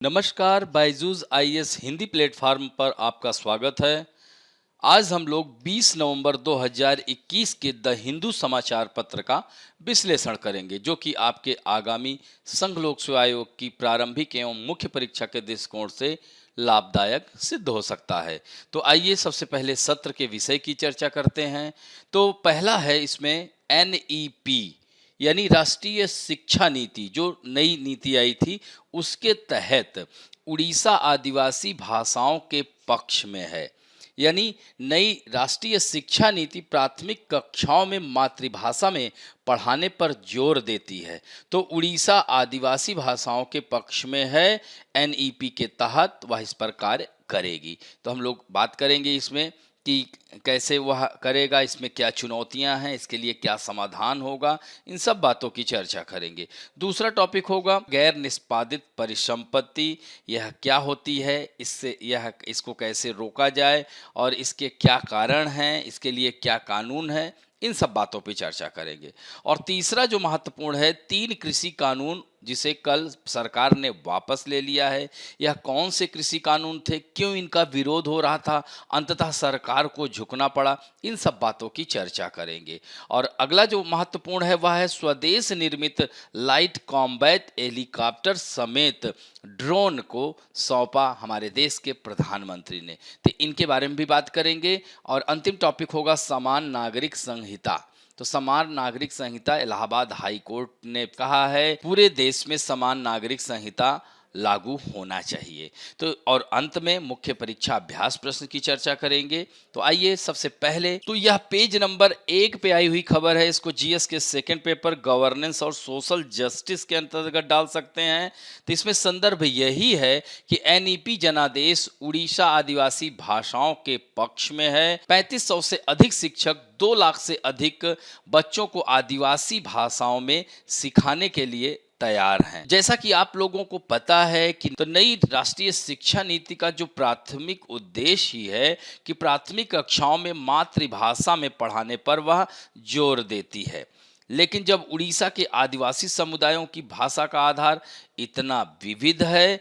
नमस्कार, Byju's IAS Hindi platform पर आपका स्वागत है। आज हम लोग 20 नवंबर 2021 के द हिंदू समाचार पत्र का विश्लेषण करेंगे, जो कि आपके आगामी संघ लोक सेवा आयोग की प्रारंभिक एवं मुख्य परीक्षा के दृष्टिकोण से लाभदायक सिद्ध हो सकता है। तो आइए सबसे पहले सत्र के विषय की चर्चा करते हैं। तो पहला है इसमें एनईपी यानी राष्ट्रीय शिक्षा नीति, जो नई नीति आई थी उसके तहत उड़ीसा आदिवासी भाषाओं के पक्ष में है। यानी नई राष्ट्रीय शिक्षा नीति प्राथमिक कक्षाओं में मातृभाषा में पढ़ाने पर जोर देती है। तो उड़ीसा आदिवासी भाषाओं के पक्ष में है। एनईपी के तहत वह इस पर कार्य करेगी। तो हम लोग बात करेंगे इसमें कि कैसे वह करेगा, इसमें क्या चुनौतियां हैं, इसके लिए क्या समाधान होगा, इन सब बातों की चर्चा करेंगे। दूसरा टॉपिक होगा गैर निष्पादित परिसंपत्ति। यह क्या होती है, इसको कैसे रोका जाए और इसके क्या कारण हैं, इसके लिए क्या कानून है, इन सब बातों पर चर्चा करेंगे। और तीसरा जो महत्वपूर्ण है, 3 कृषि कानून जिसे कल सरकार ने वापस ले लिया है। यह कौन से कृषि कानून थे, क्यों इनका विरोध हो रहा था, अंततः सरकार को झुकना पड़ा, इन सब बातों की चर्चा करेंगे। और अगला जो महत्वपूर्ण है वह है स्वदेश निर्मित लाइट कॉम्बैट हेलीकॉप्टर समेत ड्रोन को सौंपा हमारे देश के प्रधानमंत्री ने। तो इनके बारे में भी बात करेंगे। और अंतिम टॉपिक होगा समान नागरिक संहिता। तो समान नागरिक संहिता, इलाहाबाद हाई कोर्ट ने कहा है पूरे देश में समान नागरिक संहिता लागू होना चाहिए। तो और अंत में मुख्य परीक्षा अभ्यास प्रश्न की चर्चा करेंगे। तो आइए सबसे पहले तो यह पेज नंबर 1 पे आई हुई खबर है। इसको जीएस के सेकंड पेपर गवर्नेंस और सोशल जस्टिस के अंतर्गत डाल सकते हैं। तो इसमें संदर्भ यही है कि एनईपी जनादेश उड़ीसा आदिवासी भाषाओं के पक्ष में है। 3500 से अधिक शिक्षक 2 लाख से अधिक बच्चों को आदिवासी भाषाओं में सिखाने के लिए तैयार हैं। जैसा कि आप लोगों को पता है कि तो नई राष्ट्रीय शिक्षा नीति का जो प्राथमिक उद्देश्य ही है कि प्राथमिक कक्षाओं में मातृभाषा में पढ़ाने पर वह जोर देती है। लेकिन जब उड़ीसा के आदिवासी समुदायों की भाषा का आधार इतना विविध है,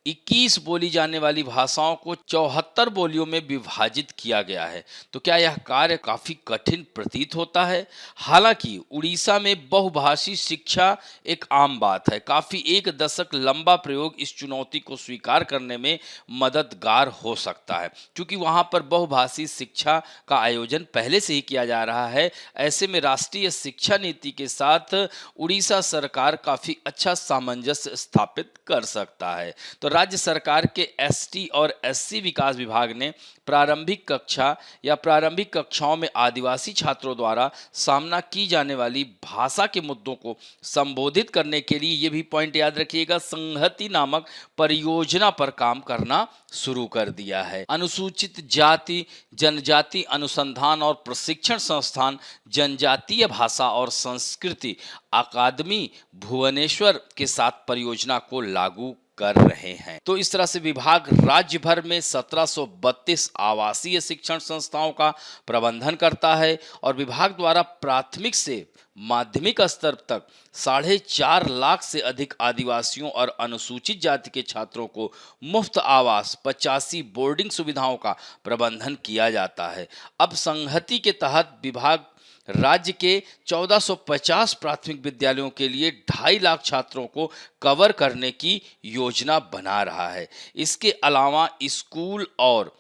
21 बोली जाने वाली भाषाओं को 74 बोलियों में विभाजित किया गया है, तो क्या यह कार्य काफ़ी कठिन प्रतीत होता है। हालांकि उड़ीसा में बहुभाषी शिक्षा एक आम बात है। काफ़ी 1 दशक लंबा प्रयोग इस चुनौती को स्वीकार करने में मददगार हो सकता है, क्योंकि वहाँ पर बहुभाषी शिक्षा का आयोजन पहले से ही किया जा रहा है। ऐसे में राष्ट्रीय शिक्षा नीति के साथ उड़ीसा सरकार काफ़ी अच्छा सामंजस्य स्थापित कर सकता है। तो राज्य सरकार के एसटी और एससी विकास विभाग ने प्रारंभिक कक्षा या प्रारंभिक कक्षाओं में आदिवासी छात्रों द्वारा सामना की जाने वाली भाषा के मुद्दों को संबोधित करने के लिए ये भी पॉइंट याद रखिएगा, संहति नामक परियोजना पर काम करना शुरू कर दिया है। अनुसूचित जाति जनजाति अनुसंधान और प्रशिक्षण संस्थान जनजातीय भाषा और संस्कृति अकादमी भुवनेश्वर के साथ परियोजना को लागू कर रहे हैं। तो इस तरह से विभाग राज्य भर में 1732 आवासीय शिक्षण संस्थाओं का प्रबंधन करता है और विभाग द्वारा प्राथमिक से माध्यमिक स्तर तक 4.5 लाख से अधिक आदिवासियों और अनुसूचित जाति के छात्रों को मुफ्त आवास 85 बोर्डिंग सुविधाओं का प्रबंधन किया जाता है। अब संहति के तहत विभाग राज्य के 1450 प्राथमिक विद्यालयों के लिए 2.5 लाख छात्रों को कवर करने की योजना बना रहा है। इसके अलावा स्कूल और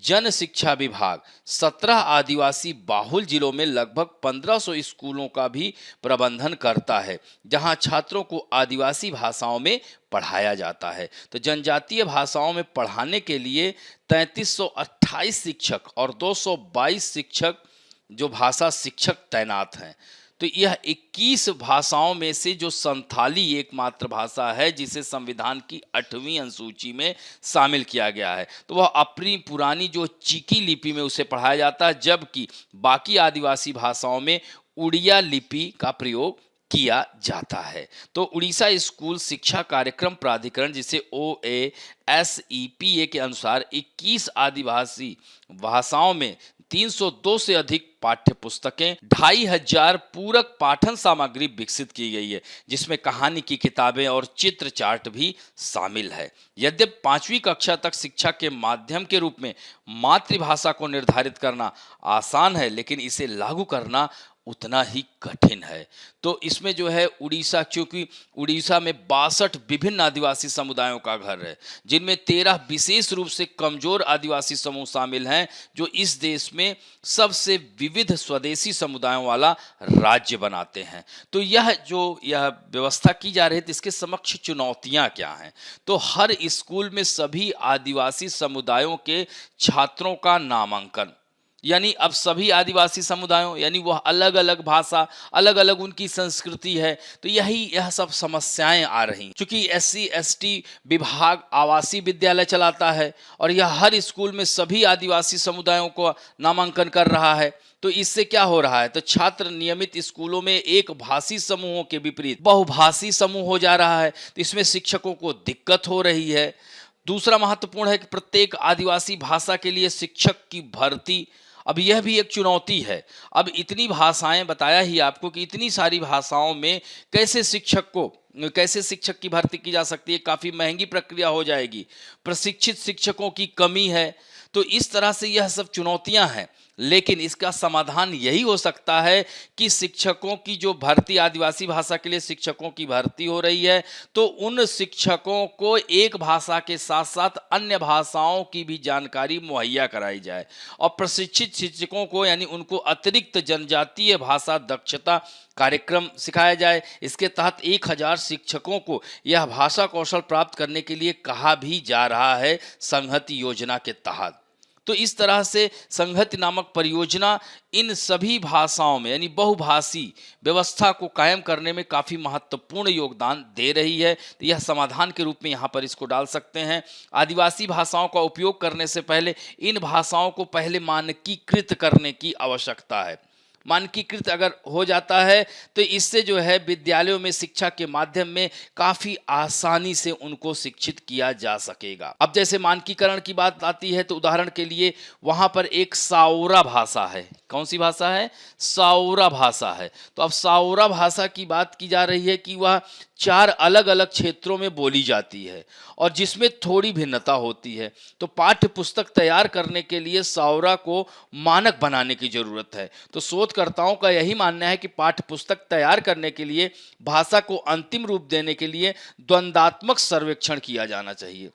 जन शिक्षा विभाग 17 आदिवासी बाहुल जिलों में लगभग 1500 स्कूलों का भी प्रबंधन करता है, जहां छात्रों को आदिवासी भाषाओं में पढ़ाया जाता है। तो जनजातीय भाषाओं में पढ़ाने के लिए 3328 शिक्षक और 222 शिक्षक जो भाषा शिक्षक तैनात हैं। तो यह 21 भाषाओं में से जो संथाली एकमात्र भाषा है जिसे संविधान की 8वीं अनुसूची में शामिल किया गया है, तो वह अपनी पुरानी जो चिकी लिपि में उसे पढ़ाया जाता है, जबकि बाकी आदिवासी भाषाओं में उड़िया लिपि का प्रयोग किया जाता है। तो उड़ीसा स्कूल शिक्षा कार्यक्रम प्राधिकरण जिसे OASEPA के अनुसार 21 आदिवासी भाषाओं में 302 से अधिक पाठ्य पुस्तकें, 2500 पूरक पाठन सामग्री विकसित की गई है, जिसमें कहानी की किताबें और चित्र चार्ट भी शामिल है। यद्यपि 5वीं कक्षा तक शिक्षा के माध्यम के रूप में मातृभाषा को निर्धारित करना आसान है, लेकिन इसे लागू करना उतना ही कठिन है। तो इसमें जो है उड़ीसा, क्योंकि उड़ीसा में 62 विभिन्न आदिवासी समुदायों का घर है, जिनमें 13 विशेष रूप से कमजोर आदिवासी समूह शामिल हैं, जो इस देश में सबसे विविध स्वदेशी समुदायों वाला राज्य बनाते हैं। तो यह व्यवस्था की जा रही है, तो इसके समक्ष चुनौतियां क्या हैं? तो हर स्कूल में सभी आदिवासी समुदायों के छात्रों का नामांकन, यानी अब सभी आदिवासी समुदायों, यानी वह अलग अलग भाषा, अलग अलग उनकी संस्कृति है, तो यह सब समस्याएं आ रही। क्योंकि SC/ST विभाग आवासीय विद्यालय चलाता है और यह हर स्कूल में सभी आदिवासी समुदायों को नामांकन कर रहा है। तो इससे क्या हो रहा है? तो छात्र नियमित स्कूलों में एक भाषी समूहों के विपरीत बहुभाषी समूह हो जा रहा है, तो इसमें शिक्षकों को दिक्कत हो रही है। दूसरा महत्वपूर्ण है कि प्रत्येक आदिवासी भाषा के लिए शिक्षक की भर्ती, अब यह भी एक चुनौती है। अब इतनी भाषाएं, बताया ही आपको कि इतनी सारी भाषाओं में कैसे शिक्षक की भर्ती की जा सकती है? काफ़ी महंगी प्रक्रिया हो जाएगी, प्रशिक्षित शिक्षकों की कमी है। तो इस तरह से यह सब चुनौतियां हैं, लेकिन इसका समाधान यही हो सकता है कि शिक्षकों की जो भर्ती, आदिवासी भाषा के लिए शिक्षकों की भर्ती हो रही है, तो उन शिक्षकों को एक भाषा के साथ साथ अन्य भाषाओं की भी जानकारी मुहैया कराई जाए और प्रशिक्षित शिक्षकों को, यानी उनको अतिरिक्त जनजातीय भाषा दक्षता कार्यक्रम सिखाया जाए। इसके तहत 1000 शिक्षकों को यह भाषा कौशल प्राप्त करने के लिए कहा भी जा रहा है संहति योजना के तहत। तो इस तरह से संहति नामक परियोजना इन सभी भाषाओं में, यानी बहुभाषी व्यवस्था को कायम करने में काफ़ी महत्वपूर्ण योगदान दे रही है। तो यह समाधान के रूप में यहाँ पर इसको डाल सकते हैं। आदिवासी भाषाओं का उपयोग करने से पहले इन भाषाओं को पहले मानकीकृत करने की आवश्यकता है। मानकीकृत अगर हो जाता है तो इससे जो है विद्यालयों में शिक्षा के माध्यम में काफ़ी आसानी से उनको शिक्षित किया जा सकेगा। अब जैसे मानकीकरण की बात आती है, तो उदाहरण के लिए वहाँ पर एक साओरा भाषा है। कौन सी भाषा है? साओरा भाषा है। तो अब साओरा भाषा की बात की जा रही है कि वह 4 अलग अलग क्षेत्रों में बोली जाती है और जिसमें थोड़ी भिन्नता होती है। तो पाठ्य पुस्तक तैयार करने के लिए साओरा को मानक बनाने की जरूरत है। तो शोधकर्ताओं का यही मानना है कि पाठ्य पुस्तक तैयार करने के लिए भाषा को अंतिम रूप देने के लिए द्वंद्वात्मक सर्वेक्षण किया जाना चाहिए।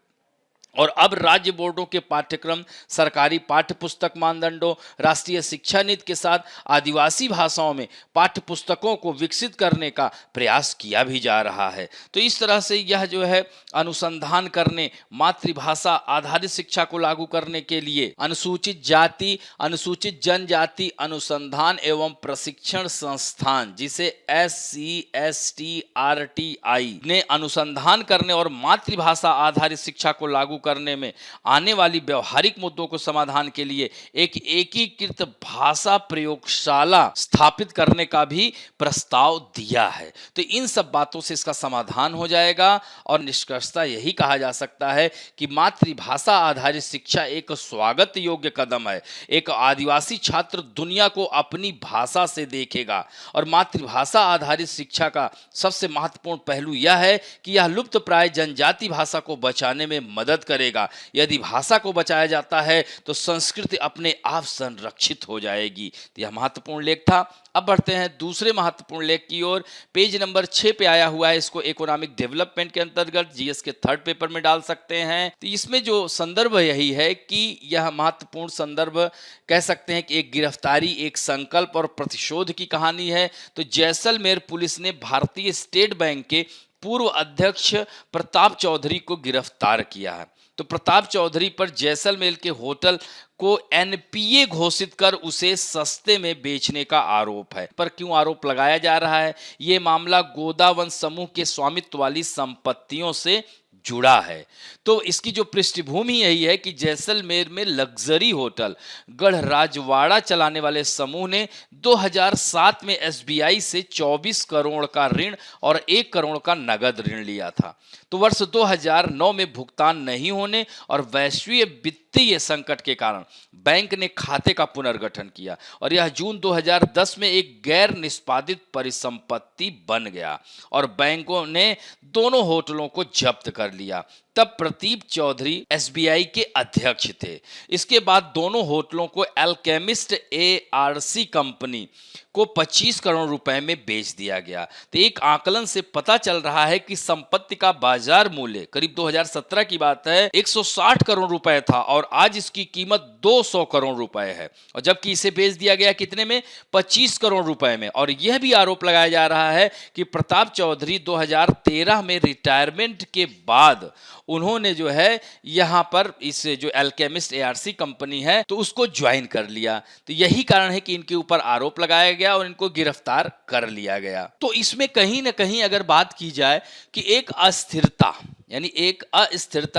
और अब राज्य बोर्डों के पाठ्यक्रम, सरकारी पाठ्य पुस्तक मानदंडों, राष्ट्रीय शिक्षा नीति के साथ आदिवासी भाषाओं में पाठ्य पुस्तकों को विकसित करने का प्रयास किया भी जा रहा है। तो इस तरह से यह जो है अनुसंधान करने, मातृभाषा आधारित शिक्षा को लागू करने के लिए अनुसूचित जाति, अनुसूचित जनजाति अनुसंधान एवं प्रशिक्षण संस्थान, जिसे SC/ST/RTI ने अनुसंधान करने और मातृभाषा आधारित शिक्षा को लागू करने में आने वाली व्यवहारिक मुद्दों को समाधान के लिए एक एकीकृत भाषा प्रयोगशाला स्थापित करने का भी प्रस्ताव दिया है। तो इन सब बातों से इसका समाधान हो जाएगा और निष्कर्षतः यही कहा जा सकता है कि मातृभाषा आधारित शिक्षा एक स्वागत योग्य कदम है। एक आदिवासी छात्र दुनिया को अपनी भाषा से देखेगा और मातृभाषा आधारित शिक्षा का सबसे महत्वपूर्ण पहलू यह है कि यह लुप्त प्राय जनजाति भाषा को बचाने में मदद करेगा। यदि भाषा को बचाया जाता है तो संस्कृति अपने आप संरक्षित हो जाएगी। तो यह महत्वपूर्ण लेख था। अब बढ़ते हैं दूसरे महत्वपूर्ण लेख की ओर। पेज नंबर 6 पे आया हुआ है। इसको इकोनॉमिक डेवलपमेंट के अंतर्गत जीएस के 3rd पेपर में डाल सकते हैं। तो इसमें जो संदर्भ यही है कि यह महत्वपूर्ण संदर्भ कह सकते हैं कि एक गिरफ्तारी, एक संकल्प और प्रतिशोध की कहानी है। तो जैसलमेर पुलिस ने भारतीय स्टेट बैंक के पूर्व अध्यक्ष प्रताप चौधरी को गिरफ्तार किया है। तो प्रताप चौधरी पर जैसलमेर के होटल को एनपीए घोषित कर उसे सस्ते में बेचने का आरोप है। पर क्यों आरोप लगाया जा रहा है? ये मामला गोदावन समूह के स्वामित्व वाली संपत्तियों से जुड़ा है। तो इसकी जो पृष्ठभूमि यही है कि जैसलमेर में लग्जरी होटल गढ़राजवाड़ा चलाने वाले समूह ने 2007 में एसबीआई से 24 करोड़ का ऋण और 1 करोड़ का नगद ऋण लिया था। तो वर्ष 2009 में भुगतान नहीं होने और वैश्विक वित्तीय संकट के कारण बैंक ने खाते का पुनर्गठन किया और यह जून 2010 में एक गैर निष्पादित परिसंपत्ति बन गया और बैंकों ने दोनों होटलों को जब्त कर लिया। तब प्रदीप चौधरी एसबीआई के अध्यक्ष थे। इसके बाद दोनों होटलों को एल्केमिस्ट एआरसी कंपनी को 25 करोड़ रुपए में बेच दिया गया। तो एक आकलन से पता चल रहा है कि संपत्ति का बाजार मूल्य करीब 2017 की बात है 160 करोड़ रुपए था और आज इसकी कीमत 200 करोड़ रुपए है और जबकि इसे बेच दिया गया कितने में, 25 करोड़ रुपए में। और यह भी आरोप लगाया जा रहा है कि प्रताप चौधरी 2013 में रिटायरमेंट के बाद उन्होंने जो है यहाँ पर इस जो एल्केमिस्ट एआरसी कंपनी है तो उसको ज्वाइन कर लिया। तो यही कारण है कि इनके ऊपर आरोप लगाया गया और इनको गिरफ्तार कर लिया गया। तो इसमें कहीं ना कहीं अगर बात की जाए कि एक अस्थिरता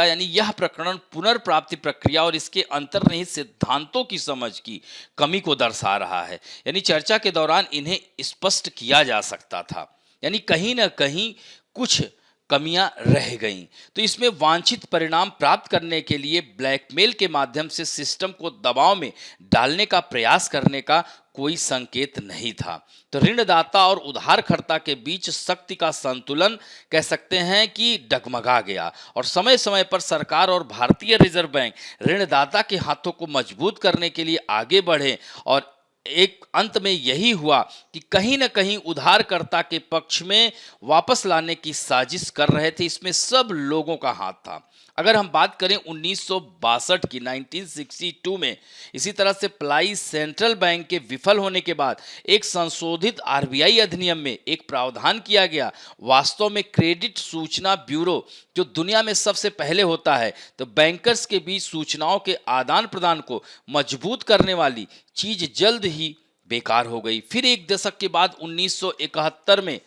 यानी यह प्रकरण पुनर्प्राप्ति प्रक्रिया और इसके अंतर्निहित सिद्धांतों की समझ की कमी को दर्शा रहा है। यानी चर्चा के दौरान इन्हें स्पष्ट किया जा सकता था, यानी कहीं ना कहीं कुछ कमियां रह गईं। तो इसमें वांछित परिणाम प्राप्त करने के लिए ब्लैकमेल के माध्यम से सिस्टम को दबाव में डालने का प्रयास करने का कोई संकेत नहीं था। तो ऋणदाता और उधारकर्ता के बीच शक्ति का संतुलन कह सकते हैं कि डगमगा गया और समय समय पर सरकार और भारतीय रिजर्व बैंक ऋणदाता के हाथों को मजबूत करने के लिए आगे बढ़े और एक अंत में यही हुआ कि कहीं ना कहीं उधारकर्ता के पक्ष में वापस लाने की साजिश कर रहे थे। इसमें सब लोगों का हाथ था। अगर हम बात करें 1962 की 1962 में इसी तरह से प्लाई सेंट्रल बैंक के विफल होने के बाद एक संशोधित आरबीआई अधिनियम में एक प्रावधान किया गया। वास्तव में क्रेडिट सूचना ब्यूरो जो दुनिया में सबसे पहले होता है, तो बैंकर्स के बीच सूचनाओं के आदान प्रदान को मजबूत करने वाली चीज जल्द ही बेकार हो गई। फिर एक दशक के बाद 1971 में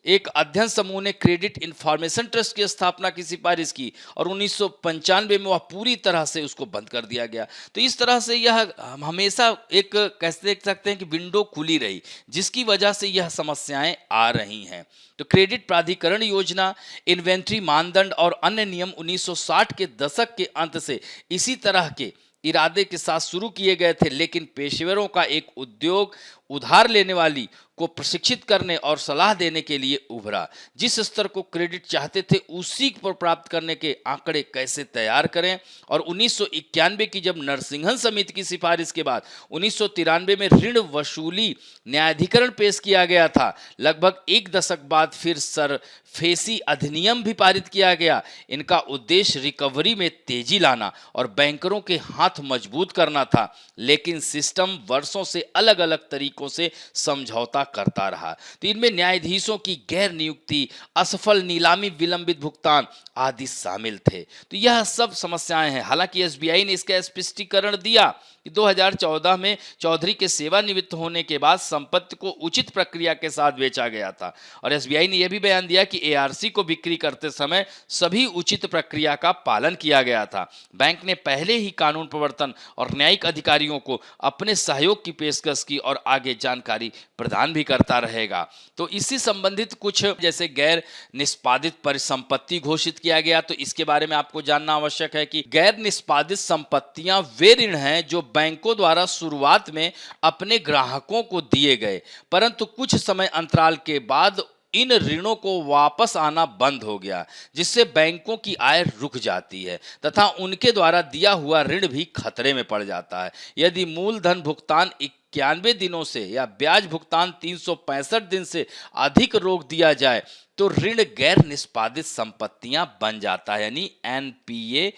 एक अध्ययन समूह ने क्रेडिट इंफॉर्मेशन ट्रस्ट की स्थापना की सिफारिश की और 1995 में वह पूरी तरह से उसको बंद कर दिया गया। तो इस तरह से यह हमेशा एक कैसे देख सकते हैं कि विंडो खुली रही, जिसकी वजह से यह समस्याएं आ रही हैं। तो क्रेडिट प्राधिकरण योजना, इन्वेंट्री मानदंड और अन्य नियम 1960 के दशक के अंत से इसी तरह के इरादे के साथ शुरू किए गए थे, लेकिन पेशेवरों का एक उद्योग उधार लेने वाली को प्रशिक्षित करने और सलाह देने के लिए उभरा। जिस स्तर को क्रेडिट चाहते थे उसी पर प्राप्त करने के आंकड़े कैसे तैयार करें। और 1991 की जब नरसिंहन समिति की सिफारिश के बाद 1993 में ऋण वसूली न्यायाधिकरण पेश किया गया था। लगभग एक दशक बाद फिर सरफेसी अधिनियम भी पारित किया गया। इनका उद्देश्य रिकवरी में तेजी लाना और बैंकरों के हाथ मजबूत करना था, लेकिन सिस्टम वर्षों से अलग अलग तरीकों से समझौता करता रहा। तो इनमें न्यायाधीशों की गैर नियुक्ति, असफल नीलामी, विलंबित भुगतान आदि शामिल थे। तो यह सब समस्याएं हैं। हालांकि एसबीआई ने इसका स्पष्टीकरण दिया कि 2014 में चौधरी के सेवानिवृत्त होने के बाद संपत्ति को उचित प्रक्रिया के साथ बेचा गया था और एसबीआई ने यह भी बयान दिया कि एआरसी को बिक्री करते समय सभी उचित प्रक्रिया का पालन किया गया था। बैंक ने पहले ही कानून प्रवर्तन और न्यायिक अधिकारियों को अपने सहयोग की पेशकश की और आगे जानकारी प्रदान भी करता रहेगा। तो इसी संबंधित कुछ जैसे गैर निष्पादित परिसंपत्ति घोषित किया गया। तो इसके बारे में आपको जानना आवश्यक है कि गैर निष्पादित संपत्तियां वे ऋण हैं जो बैंकों द्वारा शुरुआत में अपने ग्राहकों को दिए गए, परंतु कुछ समय अंतराल के बाद इन ऋणों को वापस आना बंद हो गया, जिससे बैंकों की आय रुक जाती है तथा उनके द्वारा दिया हुआ ऋण भी खतरे में पड़ जाता है। यदि मूलधन भुगतान 91 दिनों से या ब्याज भुगतान 365 दिन से अधिक रोक दिया जाए तो ऋण गैर निष्पादित संपत्तियां बन जाता है, यानी एनपीए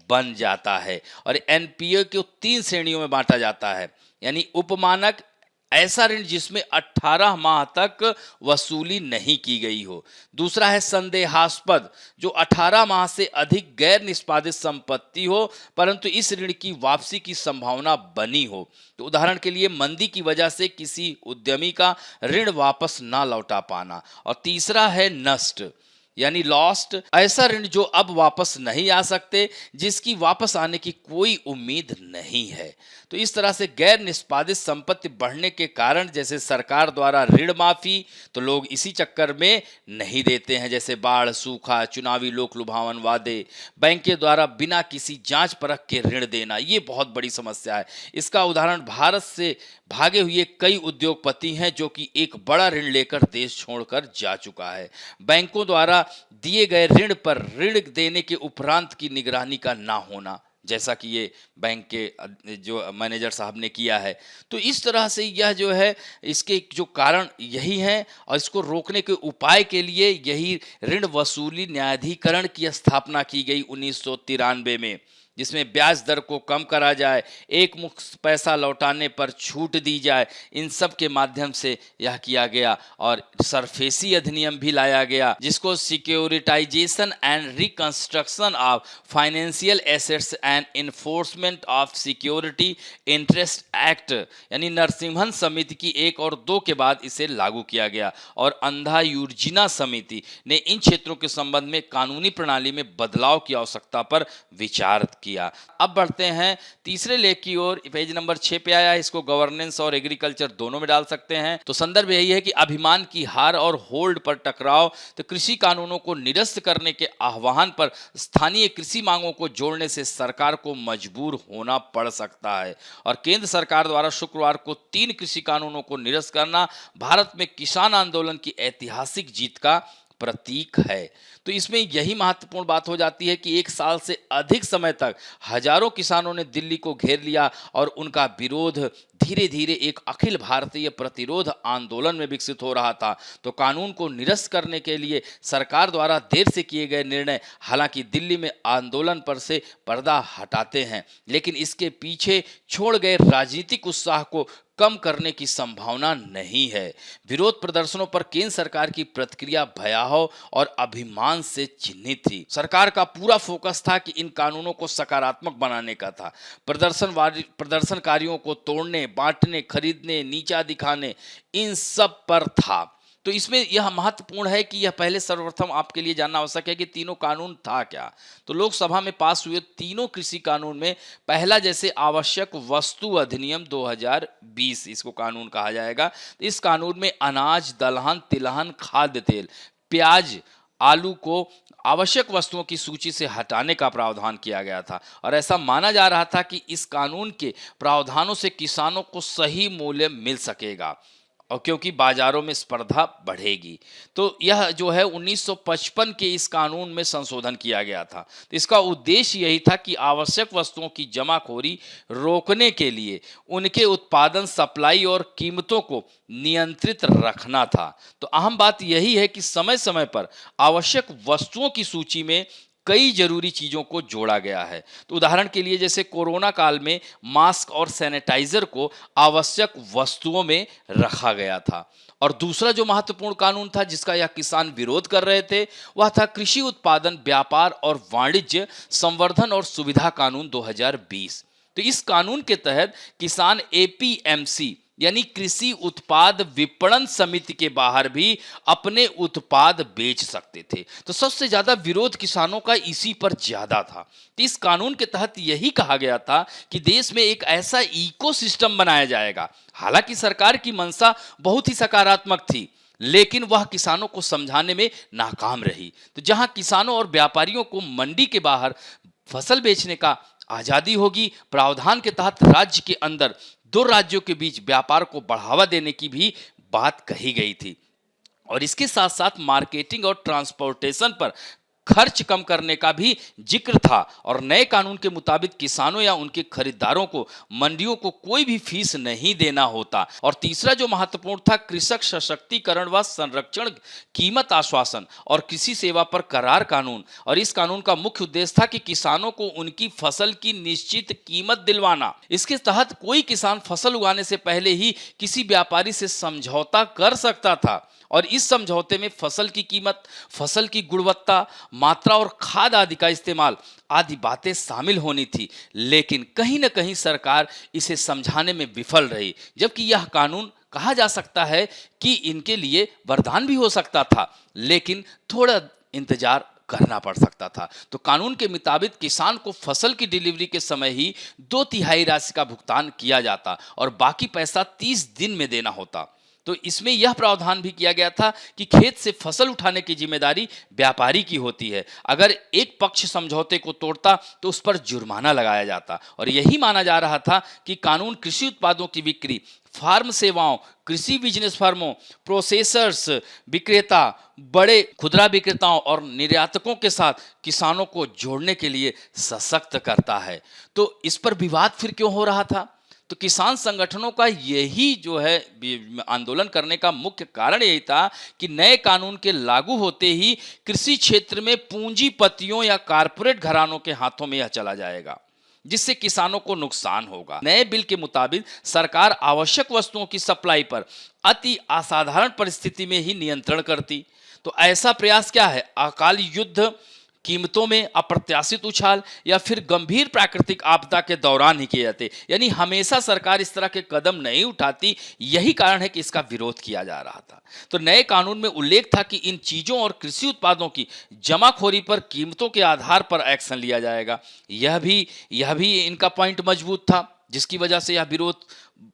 बन जाता है। और एनपीए को 3 श्रेणियों में बांटा जाता है, यानी उपमानक, ऐसा ऋण जिसमें 18 माह तक वसूली नहीं की गई हो। दूसरा है संदेहास्पद, जो 18 माह से अधिक गैर निष्पादित संपत्ति हो परंतु इस ऋण की वापसी की संभावना बनी हो। तो उदाहरण के लिए मंदी की वजह से किसी उद्यमी का ऋण वापस ना लौटा पाना। और तीसरा है नष्ट, यानी लॉस्ट, ऐसा ऋण जो अब वापस नहीं आ सकते, जिसकी वापस आने की कोई उम्मीद नहीं है। तो इस तरह से गैर निष्पादित संपत्ति बढ़ने के कारण जैसे सरकार द्वारा ऋण माफी, तो लोग इसी चक्कर में नहीं देते हैं, जैसे बाढ़, सूखा, चुनावी लोक लुभावन वादे, बैंक के द्वारा बिना किसी जांच परख के ऋण देना, ये बहुत बड़ी समस्या है। इसका उदाहरण भारत से भागे हुए कई उद्योगपति हैं जो कि एक बड़ा ऋण लेकर देश छोड़कर जा चुका है। बैंकों द्वारा दिए गए ऋण पर ऋण देने के उपरांत की निगरानी का ना होना, जैसा कि ये बैंक के जो मैनेजर साहब ने किया है। तो इस तरह से यह जो है, इसके जो कारण यही हैं और इसको रोकने के उपाय के लिए यही ऋण वसूली न्यायाधिकरण की स्थापना की गई 1993 में, जिसमें ब्याज दर को कम करा जाए, एक मुश्त पैसा लौटाने पर छूट दी जाए। इन सब के माध्यम से यह किया गया और सरफेसी अधिनियम भी लाया गया, जिसको securitisation and reconstruction of financial assets and enforcement of security interest act यानी नरसिम्हन समिति की 1 और 2 के बाद इसे लागू किया गया और अंधा यूर्जिना समिति ने इन क्षेत्रों के संबंध में कानूनी प्रणाली में बदलाव की आवश्यकता पर विचार किया। अब बढ़ते हैं तीसरे लेख की ओर, पेज नंबर 6 पे आया है। इसको गवर्नेंस और एग्रीकल्चर दोनों में डाल सकते हैं। तो संदर्भ यही है कि अभिमान की हार और होल्ड पर टकराव, तो कृषि कानूनों को निरस्त करने के आह्वान पर स्थानीय कृषि मांगों को जोड़ने से सरकार को मजबूर होना पड़ सकता है। और केंद्र सरकार द्वारा शुक्रवार को 3 कृषि कानूनों को निरस्त करना भारत में किसान आंदोलन की ऐतिहासिक जीत का प्रतीक है। तो इसमें यही महत्वपूर्ण बात हो जाती है कि 1 साल से अधिक समय तक हजारों किसानों ने दिल्ली को घेर लिया और उनका विरोध धीरे धीरे एक अखिल भारतीय प्रतिरोध आंदोलन में विकसित हो रहा था। तो कानून को निरस्त करने के लिए सरकार द्वारा देर से किए गए निर्णय हालांकि दिल्ली में आंदोलन पर से पर्दा हटाते हैं, लेकिन इसके पीछे छोड़ गए राजनीतिक उत्साह को कम करने की संभावना नहीं है। विरोध प्रदर्शनों पर केंद्र सरकार की प्रतिक्रिया भयावह और अभिमान से चिन्हित थी। सरकार का पूरा फोकस था कि इन कानूनों को सकारात्मक बनाने का था। प्रदर्शनकारियों को तोड़ने, बांटने, खरीदने, नीचा दिखाने, इन सब पर था। तो इसमें यह महत्वपूर्ण है कि यह पहले सर्वप्रथम आपके लिए जानना आवश्यक है कि तीनों कानून था क्या। तो लोकसभा में पास हुए तीनों कृषि कानून में पहला जैसे आवश्यक वस्तु अधिनियम 2020 इसको कानून कहा जाएगा। इस कानून में अनाज, दलहन, तिलहन, खाद्य तेल, प्याज, आलू को आवश्यक वस्तुओं की सूची से हटाने का प्रावधान किया गया था और ऐसा माना जा रहा था कि इस कानून के प्रावधानों से किसानों को सही मूल्य मिल सकेगा और क्योंकि बाजारों में स्पर्धा बढ़ेगी। तो यह जो है 1955 के इस कानून में संशोधन किया गया था। तो इसका उद्देश्य यही था कि आवश्यक वस्तुओं की जमाखोरी रोकने के लिए उनके उत्पादन, सप्लाई और कीमतों को नियंत्रित रखना था। तो अहम बात यही है कि समय समय पर आवश्यक वस्तुओं की सूची में कई जरूरी चीजों को जोड़ा गया है। तो उदाहरण के लिए जैसे कोरोना काल में मास्क और सैनिटाइजर को आवश्यक वस्तुओं में रखा गया था। और दूसरा जो महत्वपूर्ण कानून था जिसका यह किसान विरोध कर रहे थे, वह था कृषि उत्पादन, व्यापार और वाणिज्य संवर्धन और सुविधा कानून 2020। तो इस कानून के तहत किसान एपीएमसी यानी कृषि उत्पाद विपणन समिति के बाहर भी अपने उत्पाद बेच सकते थे। तो सबसे ज्यादा विरोध किसानों का इसी पर ज्यादा था। तो इस कानून के तहत यही कहा गया था कि देश में एक ऐसा इकोसिस्टम बनाया जाएगा। हालांकि सरकार की मंशा बहुत ही सकारात्मक थी, लेकिन वह किसानों को समझाने में नाकाम रही। तो जहां किसानों और व्यापारियों को मंडी के बाहर फसल बेचने का आजादी होगी, प्रावधान के तहत राज्य के अंदर 2 राज्यों के बीच व्यापार को बढ़ावा देने की भी बात कही गई थी और इसके साथ साथ मार्केटिंग और ट्रांसपोर्टेशन पर खर्च कम करने का भी जिक्र था। और नए कानून के मुताबिक किसानों या उनके खरीदारों को मंडियों को कोई भी फीस नहीं देना होता। और तीसरा जो महत्वपूर्ण था, कृषक सशक्तिकरण व संरक्षण, कीमत आश्वासन और कृषि सेवा पर करार कानून। और इस कानून का मुख्य उद्देश्य था कि किसानों को उनकी फसल की निश्चित कीमत दिलवाना। इसके तहत कोई किसान फसल उगाने से पहले ही किसी व्यापारी से समझौता कर सकता था और इस समझौते में फसल की कीमत, फसल की गुणवत्ता, मात्रा और खाद आदि का इस्तेमाल आदि बातें शामिल होनी थी। लेकिन कहीं न कहीं सरकार इसे समझाने में विफल रही, जबकि यह कानून कहा जा सकता है कि इनके लिए वरदान भी हो सकता था। लेकिन थोड़ा इंतजार करना पड़ सकता था। तो कानून के मुताबिक किसान को फसल की डिलीवरी के समय ही 2/3 राशि का भुगतान किया जाता और बाकी पैसा 30 दिन में देना होता। तो इसमें यह प्रावधान भी किया गया था कि खेत से फसल उठाने की जिम्मेदारी व्यापारी की होती है। अगर एक पक्ष समझौते को तोड़ता तो उस पर जुर्माना लगाया जाता और यही माना जा रहा था कि कानून कृषि उत्पादों की बिक्री, फार्म सेवाओं, कृषि बिजनेस फर्मों, प्रोसेसर्स, विक्रेता, बड़े खुदरा विक्रेताओं और निर्यातकों के साथ किसानों को जोड़ने के लिए सशक्त करता है। तो इस पर विवाद फिर क्यों हो रहा था? तो किसान संगठनों का यही जो है आंदोलन करने का मुख्य कारण यही था कि नए कानून के लागू होते ही कृषि क्षेत्र में पूंजीपतियों या कारपोरेट घरानों के हाथों में यह चला जाएगा, जिससे किसानों को नुकसान होगा। नए बिल के मुताबिक सरकार आवश्यक वस्तुओं की सप्लाई पर अति असाधारण परिस्थिति में ही नियंत्रण करती। तो ऐसा प्रयास क्या है? अकाल युद्ध, कीमतों में अप्रत्याशित उछाल या फिर गंभीर प्राकृतिक आपदा के दौरान ही किए जाते। यानी हमेशा सरकार इस तरह के कदम नहीं उठाती। यही कारण है कि इसका विरोध किया जा रहा था। तो नए कानून में उल्लेख था कि इन चीजों और कृषि उत्पादों की जमाखोरी पर कीमतों के आधार पर एक्शन लिया जाएगा। यह भी इनका पॉइंट मजबूत था, जिसकी वजह से यह विरोध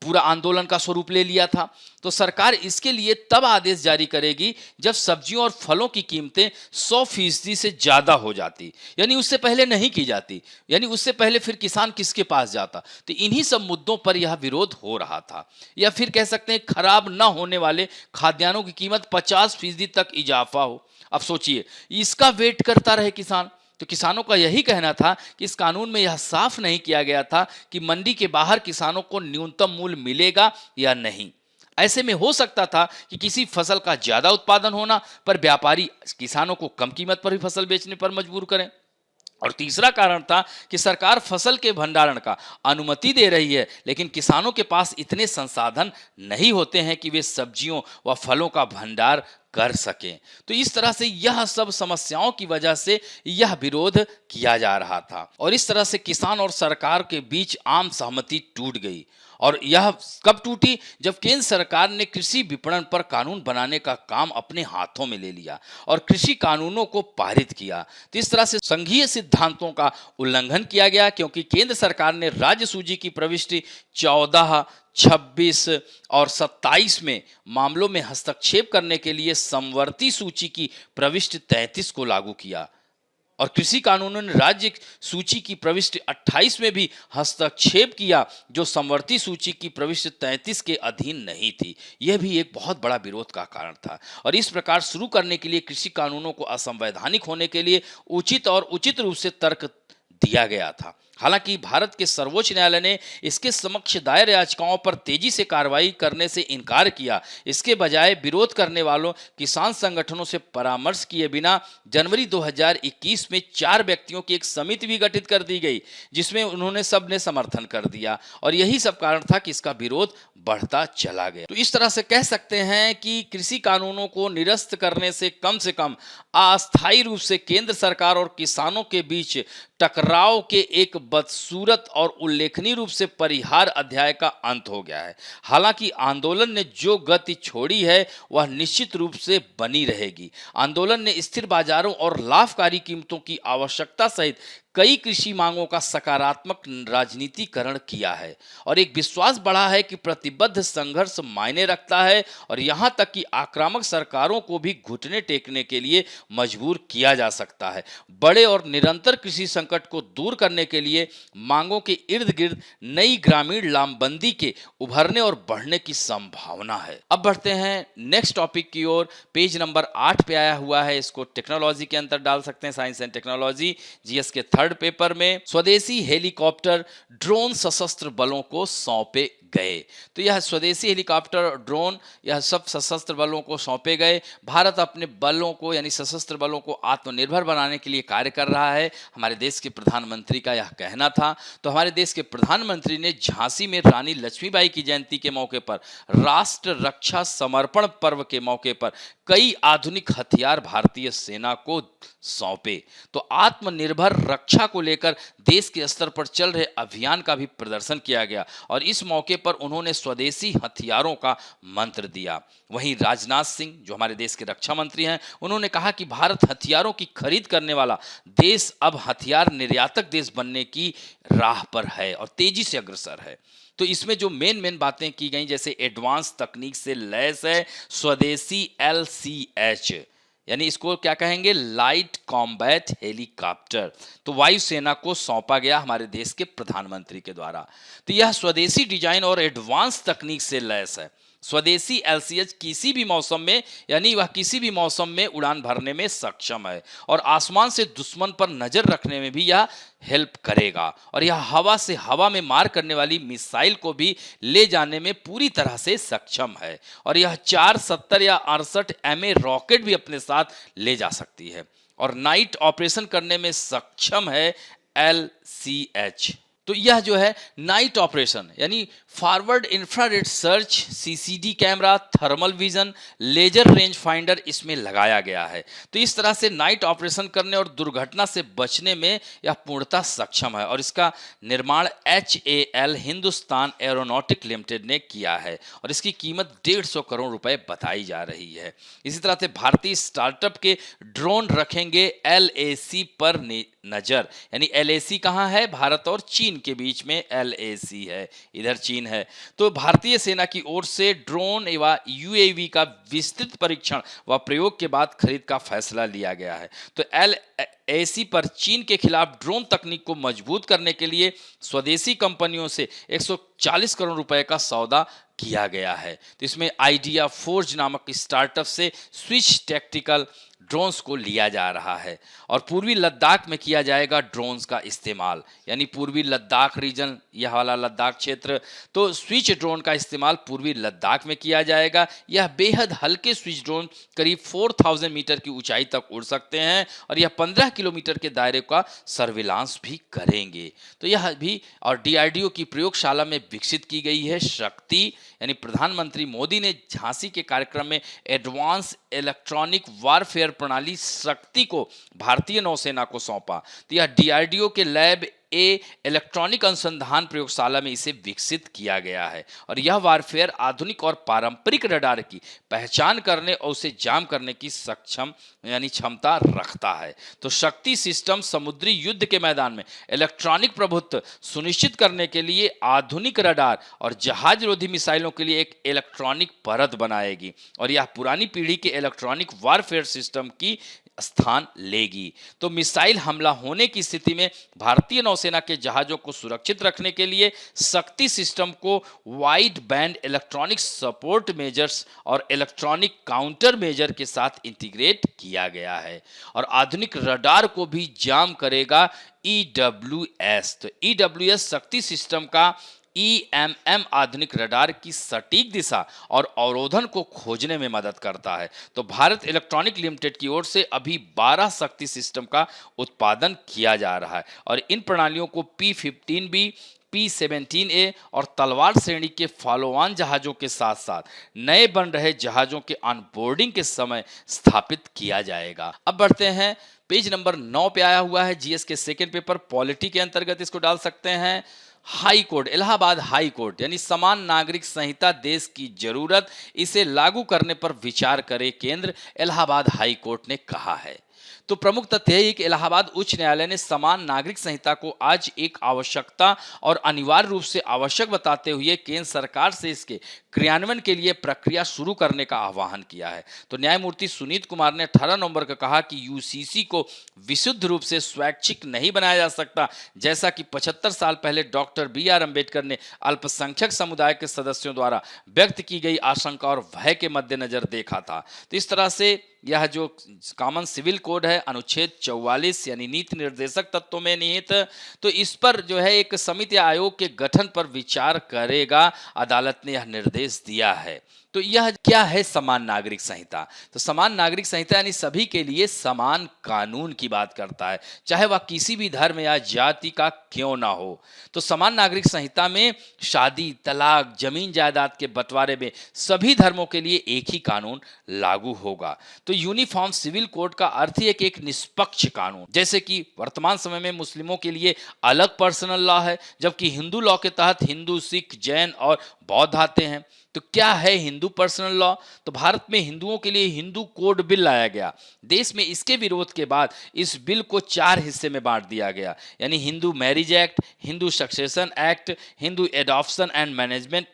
पूरा आंदोलन का स्वरूप ले लिया था। तो सरकार इसके लिए तब आदेश जारी करेगी जब सब्जियों और फलों की कीमतें 100% से ज्यादा हो जाती, यानी उससे पहले नहीं की जाती। यानी उससे पहले फिर किसान किसके पास जाता? तो इन्हीं सब मुद्दों पर यह विरोध हो रहा था। या फिर कह सकते हैं खराब न होने वाले खाद्यान्नों की कीमत 50% तक इजाफा हो। अब सोचिए, इसका वेट करता रहे किसान। तो किसानों का यही कहना था कि इस कानून में यह साफ नहीं किया गया था कि मंडी के बाहर किसानों को न्यूनतम मूल्य मिलेगा या नहीं। ऐसे में हो सकता था कि किसी फसल का ज्यादा उत्पादन होना पर व्यापारी किसानों को कम कीमत पर भी फसल बेचने पर मजबूर करें। और तीसरा कारण था कि सरकार फसल के भंडारण का अनुमति दे रही है, लेकिन किसानों के पास इतने संसाधन नहीं होते हैं कि वे सब्जियों व फलों का भंडार कर सकें। तो इस तरह से यह सब समस्याओं की वजह से यह विरोध किया जा रहा था और इस तरह से किसान और सरकार के बीच आम सहमति टूट गई। और यह कब टूटी? जब केंद्र सरकार ने कृषि विपणन पर कानून बनाने का काम अपने हाथों में ले लिया और कृषि कानूनों को पारित किया। तो इस तरह से संघीय सिद्धांतों का उल्लंघन किया गया, क्योंकि केंद्र सरकार ने राज्य सूची की प्रविष्टि 14, 26 और 27 में मामलों में हस्तक्षेप करने के लिए समवर्ती सूची की प्रविष्टि 33 को लागू किया और कृषि कानूनों ने राज्य सूची की प्रविष्टि 28 में भी हस्तक्षेप किया, जो समवर्ती सूची की प्रविष्टि 33 के अधीन नहीं थी। यह भी एक बहुत बड़ा विरोध का कारण था और इस प्रकार शुरू करने के लिए कृषि कानूनों को असंवैधानिक होने के लिए उचित रूप से तर्क दिया गया था। हालांकि भारत के सर्वोच्च न्यायालय ने इसके समक्ष दायर याचिकाओं पर तेजी से कार्रवाई करने से इनकार किया। इसके बजाय विरोध करने वालों किसान संगठनों से परामर्श किए बिना जनवरी 2021 में 4 व्यक्तियों की एक समिति भी गठित कर दी गई, जिसमें उन्होंने सबने समर्थन कर दिया और यही सब कारण था कि इसका विरोध बढ़ता चला गया। तो इस तरह से कह सकते हैं कि कृषि कानूनों को निरस्त करने से कम अस्थायी रूप से केंद्र सरकार और किसानों के बीच टकराव के एक बदसूरत और उल्लेखनीय रूप से परिहार अध्याय का अंत हो गया है। हालांकि आंदोलन ने जो गति छोड़ी है वह निश्चित रूप से बनी रहेगी। आंदोलन ने स्थिर बाजारों और लाभकारी कीमतों की आवश्यकता सहित कई कृषि मांगों का सकारात्मक राजनीतिकरण किया है और एक विश्वास बढ़ा है कि प्रतिबद्ध संघर्ष मायने रखता है और यहां तक कि आक्रामक सरकारों को भी घुटने टेकने के लिए मजबूर किया जा सकता है। बड़े और निरंतर कृषि संकट को दूर करने के लिए मांगों के इर्द गिर्द नई ग्रामीण लामबंदी के उभरने और बढ़ने की संभावना है। अब बढ़ते हैं नेक्स्ट टॉपिक की ओर। पेज नंबर 8 पे आया हुआ है, इसको टेक्नोलॉजी के अंदर डाल सकते हैं, साइंस एंड टेक्नोलॉजी जीएस के 3rd पेपर में। स्वदेशी हेलीकॉप्टर ड्रोन सशस्त्र बलों को सौंपे गए। तो यह स्वदेशी हेलीकॉप्टर ड्रोन यह सब सशस्त्र बलों को सौंपे गए। भारत अपने बलों को यानी सशस्त्र बलों को आत्मनिर्भर बनाने के लिए कार्य कर रहा है, हमारे देश के प्रधानमंत्री का यह कहना था। तो हमारे देश के प्रधानमंत्री ने झांसी में रानी लक्ष्मीबाई की जयंती के मौके पर राष्ट्र रक्षा समर्पण पर्व के मौके पर कई आधुनिक हथियार भारतीय सेना को सौंपे। तो आत्मनिर्भर रक्षा को लेकर देश के स्तर पर चल रहे अभियान का भी प्रदर्शन किया गया और इस मौके पर उन्होंने स्वदेशी हथियारों का मंत्र दिया। वहीं राजनाथ सिंह, जो हमारे देश के रक्षा मंत्री हैं, उन्होंने कहा कि भारत हथियारों की खरीद करने वाला देश अब हथियार निर्यातक देश बनने की राह पर है और तेजी से अग्रसर है। तो इसमें जो मेन बातें की गई, जैसे एडवांस तकनीक से लैस है स्वदेशी LCH, यानी इसको क्या कहेंगे, लाइट कॉम्बैट हेलीकॉप्टर, तो वायुसेना को सौंपा गया हमारे देश के प्रधानमंत्री के द्वारा। तो यह स्वदेशी डिजाइन और एडवांस तकनीक से लैस है। स्वदेशी LCH किसी भी मौसम में, यानी वह किसी भी मौसम में उड़ान भरने में सक्षम है और आसमान से दुश्मन पर नजर रखने में भी यह हेल्प करेगा, और यह हवा से हवा में मार करने वाली मिसाइल को भी ले जाने में पूरी तरह से सक्षम है, और यह 470 या 68 MA रॉकेट भी अपने साथ ले जा सकती है और नाइट ऑपरेशन करने में सक्षम है LCH। तो यह जो है नाइट ऑपरेशन, यानी forward infrared search, CCD camera, thermal vision, laser range finder इसमें लगाया गया है। तो इस तरह से नाइट ऑपरेशन करने और दुर्घटना से बचने में यह पूर्णतः सक्षम है, और इसका निर्माण HAL हिंदुस्तान एरोनॉटिक लिमिटेड ने किया है और इसकी कीमत 150 करोड़ रुपए बताई जा रही है। इसी तरह से भारतीय स्टार्टअप के ड्रोन रखेंगे LAC पर नजर, यानी LAC कहाँ है, भारत और चीन के बीच में LAC है, इधर चीन है। तो भारतीय सेना की ओर से ड्रोन एवं UAV का विस्तृत परीक्षण व प्रयोग के बाद खरीद का फैसला लिया गया है। तो LAC पर चीन के खिलाफ ड्रोन तकनीक को मजबूत करने के लिए स्वदेशी कंपनियों से 140 करोड़ रुपए का सौदा किया गया है। तो इसमें आइडिया फोर्ज नामक स्टार्टअप से स्विच टैक्टिकल ड्रोन्स को लिया जा रहा है और पूर्वी लद्दाख में किया जाएगा ड्रोन्स का इस्तेमाल, यानी पूर्वी लद्दाख रीजन, यह वाला लद्दाख क्षेत्र, तो स्विच ड्रोन का इस्तेमाल पूर्वी लद्दाख में किया जाएगा। यह बेहद हल्के स्विच ड्रोन करीब 4000 मीटर की ऊंचाई तक उड़ सकते हैं और यह 15 किलोमीटर के दायरे का सर्विलांस भी करेंगे। तो यह भी, और DRDO की प्रयोगशाला में विकसित की गई है शक्ति, यानी प्रधानमंत्री मोदी ने झांसी के कार्यक्रम में एडवांस इलेक्ट्रॉनिक वारफेयर प्रणाली शक्ति को भारतीय नौसेना को सौंपा। तो यह DRDO के लैब इलेक्ट्रॉनिक अनुसंधान प्रयोगशाला में इसे विकसित किया गया है और यह वारफेयर आधुनिक और पारंपरिक रडार की पहचान करने और उसे जाम करने की सक्षम यानी क्षमता रखता है। तो शक्ति सिस्टम समुद्री युद्ध के मैदान में इलेक्ट्रॉनिक प्रभुत्व सुनिश्चित करने के लिए आधुनिक रडार और जहाज रोधी मिसाइलों के लिए एक इलेक्ट्रॉनिक परत बनाएगी और यह पुरानी पीढ़ी के इलेक्ट्रॉनिक वारफेयर सिस्टम की स्थान लेगी। तो मिसाइल हमला होने की स्थिति में भारतीय नौसेना के जहाजों को सुरक्षित रखने के लिए शक्ति सिस्टम को wide band electronic support measures और इलेक्ट्रॉनिक काउंटर मेजर के साथ इंटीग्रेट किया गया है और आधुनिक रडार को भी जाम करेगा EWS। तो EWS शक्ति सिस्टम का EMM आधुनिक रडार की सटीक दिशा और अवरोधन को खोजने में मदद करता है। तो भारत इलेक्ट्रॉनिक लिमिटेड की ओर से अभी 12 शक्ति सिस्टम का उत्पादन किया जा रहा है और इन प्रणालियों को P-15B, P-17A और तलवार श्रेणी के फॉलोऑन जहाजों के साथ साथ नए बन रहे जहाजों के ऑनबोर्डिंग के समय स्थापित किया जाएगा। अब बढ़ते हैं, पेज नंबर 9 पे आया हुआ है GS के सेकेंड पेपर पॉलिटी के अंतर्गत इसको डाल सकते हैं। High court, Allahabad high court यानी समान नागरिक संहिता देश की जरूरत, इसे लागू करने पर विचार करे केंद्र, इलाहाबाद हाई कोर्ट ने कहा है। तो प्रमुख तथ्य है कि इलाहाबाद उच्च न्यायालय ने समान नागरिक संहिता को आज एक आवश्यकता और अनिवार्य रूप से आवश्यक बताते हुए केंद्र सरकार से इसके क्रियान्वयन के लिए प्रक्रिया शुरू करने का आह्वान किया है। तो न्यायमूर्ति सुनीत कुमार ने 18 नवंबर को कहा कि UCC को विशुद्ध रूप से स्वैच्छिक नहीं बनाया जा सकता, जैसा कि 75 साल पहले डॉक्टर BR अम्बेडकर ने अल्पसंख्यक समुदाय के सदस्यों द्वारा व्यक्त की गई आशंका और भय के मद्देनजर देखा था। तो इस तरह से यह जो कॉमन सिविल कोड है अनुच्छेद 44 यानी नीति निर्देशक तत्वों में निहित, तो इस पर जो है एक समिति आयोग के गठन पर विचार करेगा, अदालत ने यह निर्देश दिया है। तो यह क्या है समान नागरिक संहिता? तो समान नागरिक संहिता यानी सभी के लिए समान कानून की बात करता है, चाहे वह किसी भी धर्म या जाति का क्यों ना हो। तो समान नागरिक संहिता में शादी, तलाक, जमीन जायदाद के बंटवारे में सभी धर्मों के लिए एक ही कानून लागू होगा। तो यूनिफॉर्म सिविल कोड का अर्थ ही है कि एक निष्पक्ष कानून, जैसे कि वर्तमान समय में मुस्लिमों के लिए अलग पर्सनल लॉ है, जबकि हिंदू लॉ के तहत हिंदू, सिख, जैन और बौद्ध आते हैं। तो क्या है हिंदू पर्सनल लॉ? तो भारत में हिंदुओं के लिए हिंदू कोड बिल लाया गया। देश में इसके विरोध के बाद इस बिल को 4 हिस्से में बांट दिया गया, यानी Hindu marriage act, Hindu succession act, Hindu adoption and management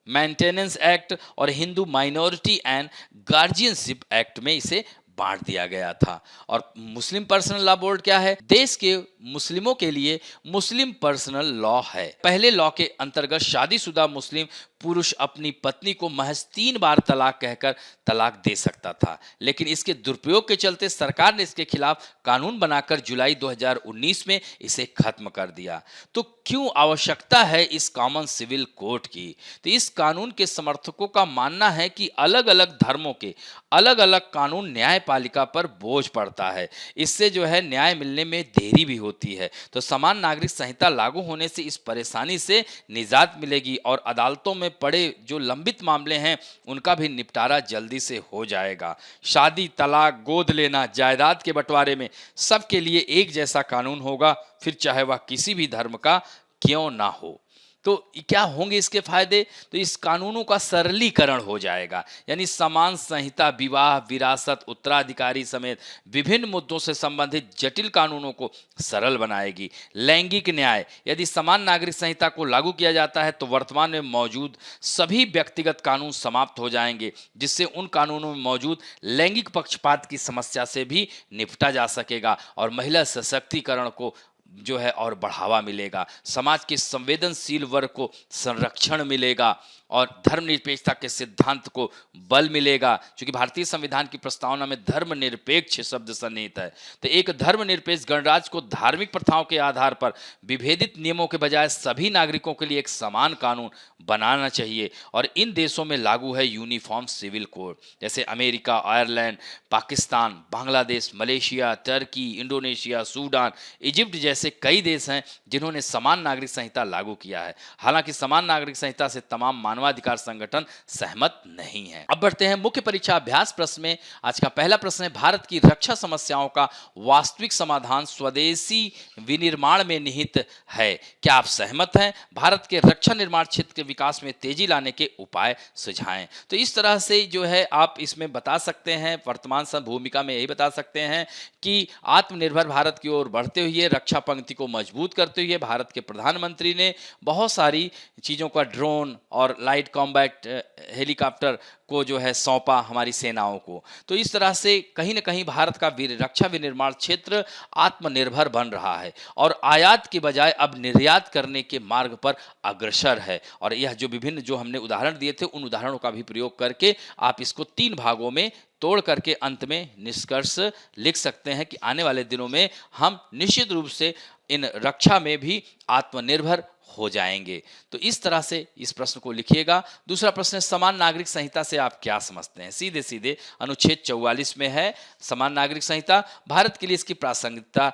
maintenance act और Hindu minority and guardianship act में इसे बांट दिया गया था। और मुस्लिम पर्सनल लॉ बोर्ड क्या है? देश के मुस्लिमों के लिए मुस्लिम पर्सनल लॉ है। पहले लॉ के अंतर्गत शादीशुदा मुस्लिम पुरुष अपनी पत्नी को महज 3 बार तलाक कहकर तलाक दे सकता था, लेकिन इसके दुरुपयोग के चलते सरकार ने इसके खिलाफ कानून बनाकर जुलाई 2019 में इसे खत्म कर दिया। तो क्यों आवश्यकता है इस कॉमन सिविल कोड की? तो इस कानून के समर्थकों का मानना है कि अलग अलग धर्मों के अलग अलग कानून न्यायपालिका पर बोझ पड़ता है, इससे जो है न्याय मिलने में देरी भी होती है। तो समान नागरिक संहिता लागू होने से इस परेशानी से निजात मिलेगी और अदालतों में पड़े जो लंबित मामले हैं उनका भी निपटारा जल्दी से हो जाएगा। शादी, तलाक, गोद लेना, जायदाद के बंटवारे में सबके लिए एक जैसा कानून होगा, फिर चाहे वह किसी भी धर्म का क्यों ना हो। तो क्या होंगे इसके फायदे? तो इस कानूनों का सरलीकरण हो जाएगा, यानी समान संहिता विवाह, विरासत, उत्तराधिकारी समेत विभिन्न मुद्दों से संबंधित जटिल कानूनों को सरल बनाएगी। लैंगिक न्याय, यदि समान नागरिक संहिता को लागू किया जाता है तो वर्तमान में मौजूद सभी व्यक्तिगत कानून समाप्त हो जाएंगे, जिससे उन कानूनों में मौजूद लैंगिक पक्षपात की समस्या से भी निपटा जा सकेगा और महिला सशक्तिकरण को जो है और बढ़ावा मिलेगा। समाज के संवेदनशील वर्ग को संरक्षण मिलेगा और धर्मनिरपेक्षता के सिद्धांत को बल मिलेगा, क्योंकि भारतीय संविधान की प्रस्तावना में धर्मनिरपेक्ष शब्द सन्निहित है। तो एक धर्मनिरपेक्ष गणराज्य को धार्मिक प्रथाओं के आधार पर विभेदित नियमों के बजाय सभी नागरिकों के लिए एक समान कानून बनाना चाहिए और इन देशों में लागू है यूनिफॉर्म सिविल कोड, जैसे America, Ireland, Pakistan, Bangladesh, Malaysia, Turkey, Indonesia, Sudan, Egypt जैसे कई देश हैं जिन्होंने समान नागरिक संहिता लागू किया है। हालांकि समान नागरिक संहिता से तमाम मानवाधिकार संगठन सहमत नहीं है। अब बढ़ते हैं मुख्य परीक्षा अभ्यास प्रश्न में। आज का पहला प्रश्न है, भारत की रक्षा समस्याओं का वास्तविक समाधान स्वदेशी विनिर्माण में निहित है। क्या आप सहमत हैं? भारत के रक्षा निर्माण क्षेत्र के विकास में तेजी लाने के उपाय सुझाएं। तो इस तरह से जो है आप इसमें बता सकते हैं, वर्तमान भूमिका में यही बता सकते हैं कि आत्मनिर्भर भारत की ओर बढ़ते हुए रक्षा पंक्ति को मजबूत करते हुए भारत के प्रधानमंत्री ने बहुत सारी चीज़ों का ड्रोन और लाइट कॉम्बैट हेलीकॉप्टर को जो है सौंपा हमारी सेनाओं को। तो इस तरह से कहीं ना कहीं भारत का रक्षा विनिर्माण क्षेत्र आत्मनिर्भर बन रहा है और आयात के बजाय अब निर्यात करने के मार्ग पर अग्रसर है। और यह जो विभिन्न जो हमने उदाहरण दिए थे उन उदाहरणों का भी प्रयोग करके आप इसको 3 भागों में तोड़ करके अंत में निष्कर्ष लिख सकते हैं कि आने वाले दिनों में हम निश्चित रूप से इन रक्षा में भी आत्मनिर्भर हो जाएंगे। तो इस तरह से इस प्रश्न को लिखिएगा। दूसरा प्रश्न है, समान नागरिक संहिता से आप क्या समझते हैं? सीधे सीधे अनुच्छेद 44 में है समान नागरिक संहिता। भारत के लिए इसकी प्रासंगिकता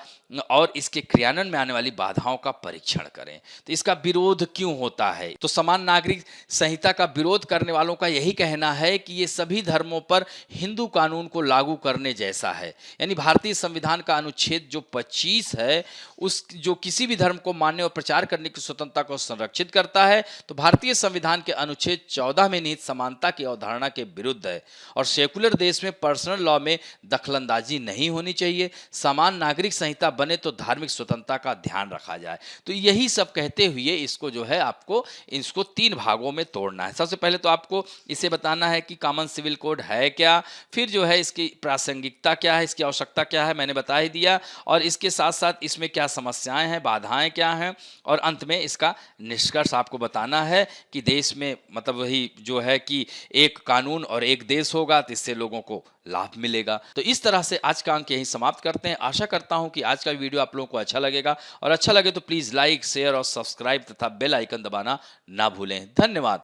और इसके क्रियान्वयन में आने वाली बाधाओं का परीक्षण करें। तो इसका विरोध क्यों होता है? तो समान नागरिक संहिता का विरोध करने वालों का यही कहना है कि ये सभी धर्मों पर हिंदू कानून को लागू करने जैसा है, यानी भारतीय संविधान का अनुच्छेद जो 25 है उस जो किसी भी धर्म को मानने और प्रचार करने की स्वतंत्रता को संरक्षित करता है, तो भारतीय संविधान के अनुच्छेद 14 में निहित समानता की अवधारणा के विरुद्ध है और सेकुलर देश में पर्सनल लॉ में दखलंदाजी नहीं होनी चाहिए। समान नागरिक संहिता बने तो धार्मिक स्वतंत्रता का ध्यान रखा जाए। तो यही सब कहते हुए इसको जो है आपको इसको 3 भागों में तोड़ना है। सबसे पहले तो आपको इसे बताना है कि कॉमन सिविल कोड है क्या, फिर जो है इसकी प्रासंगिकता क्या है, इसकी आवश्यकता क्या है, मैंने बता ही दिया, और इसके साथ साथ इसमें क्या समस्याएं हैं, बाधाएं क्या हैं, और अंत में इसका निष्कर्ष आपको बताना है कि देश में मतलब वही जो है कि एक कानून और एक देश होगा तो इससे लोगों को लाभ मिलेगा। तो इस तरह से आज का अंक यहीं समाप्त करते हैं। आशा करता हूं कि आज का वीडियो आप लोगों को अच्छा लगेगा, और अच्छा लगे तो प्लीज लाइक, शेयर और सब्सक्राइब तथा बेल आइकन दबाना ना भूलें। धन्यवाद।